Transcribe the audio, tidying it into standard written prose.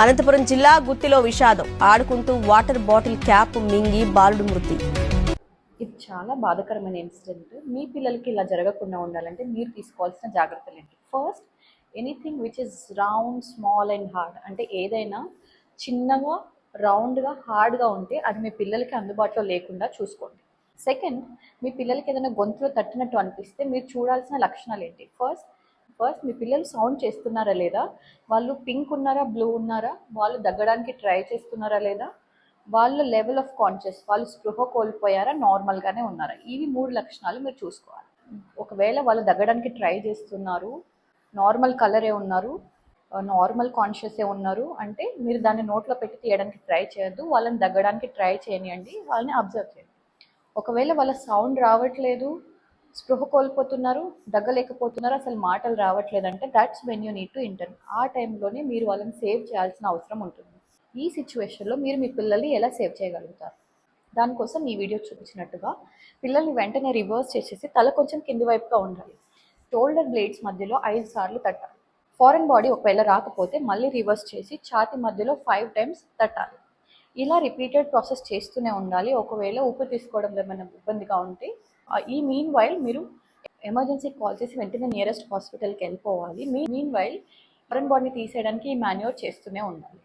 అనంతపురం జిల్లా గుత్తిలో విషాదం. ఆడుకుంటూ వాటర్ బాటిల్ క్యాప్ మింగి బాలుడు మృతి. ఇది చాలా బాధాకరమైన ఇన్సిడెంట్. మీ పిల్లలకి ఇలా జరగకుండా ఉండాలంటే మీరు తీసుకోవాల్సిన జాగ్రత్తలు ఏంటి? First, anything which is round, small and hard, అంటే ఏదైనా చిన్నగా, రౌండ్గా, హార్డ్గా ఉంటే అది మీ పిల్లలకి అందుబాటులో లేకుండా చూసుకోండి. సెకండ్, మీ పిల్లలకి ఏదైనా గొంతులో తట్టినట్టు అనిపిస్తే మీరు చూడాల్సిన లక్షణాలు ఏంటి? ఫస్ట్ మీ పిల్లలు సౌండ్ చేస్తున్నారా లేదా, వాళ్ళు పింక్ ఉన్నారా, బ్లూ ఉన్నారా, వాళ్ళు దగ్గడానికి ట్రై చేస్తున్నారా లేదా, వాళ్ళ లెవెల్ ఆఫ్ కాన్షియస్, వాళ్ళు స్పృహ కోల్పోయారా, నార్మల్గానే ఉన్నారా, ఇవి 3 లక్షణాలు మీరు చూసుకోవాలి. ఒకవేళ వాళ్ళు దగ్గడానికి ట్రై చేస్తున్నారు, నార్మల్ కలరే ఉన్నారు, నార్మల్ కాన్షియసే ఉన్నారు అంటే మీరు దాన్ని నోట్లో పెట్టి తీయడానికి ట్రై చేయొద్దు, వాళ్ళని దగ్గడానికి ట్రై చేయనియండి, వాళ్ళని అబ్జర్వ్ చేయండి. ఒకవేళ వాళ్ళ సౌండ్ రావట్లేదు, స్పృహ కోల్పోతున్నారు, దగ్గలేకపోతున్నారు, అసలు మాటలు రావట్లేదంటే that's when you need to interview. ఆ టైంలోనే మీరు వాళ్ళని సేవ్ చేయాల్సిన అవసరం ఉంటుంది. ఈ సిచ్యువేషన్లో మీరు మీ పిల్లల్ని ఎలా సేవ్ చేయగలుగుతారు? దానికోసం ఈ వీడియో చూపించినట్టుగా పిల్లల్ని వెంటనే రివర్స్ చేసేసి తల కొంచెం కింది వైపుగా ఉండాలి. షోల్డర్ బ్లేడ్స్ మధ్యలో 5 సార్లు తట్టాలి. ఫారెన్ బాడీ ఒకవేళ రాకపోతే మళ్ళీ రివర్స్ చేసి ఛాతీ మధ్యలో 5 టైమ్స్ తట్టాలి. ఇలా రిపీటెడ్ ప్రాసెస్ చేస్తూనే ఉండాలి. ఒకవేళ ఊపిరి తీసుకోవడం ఏమైనా ఇబ్బందిగా ఉంటే ఈ మీన్ వైల్ మీరు ఎమర్జెన్సీ కాల్ చేసి వెంటనే నియరెస్ట్ హాస్పిటల్కి వెళ్ళిపోవాలి. మీన్ వైల్ ఫారెన్ బాడీని తీసేయడానికి ఈ మాన్యూవర్ చేస్తూనే ఉండాలి.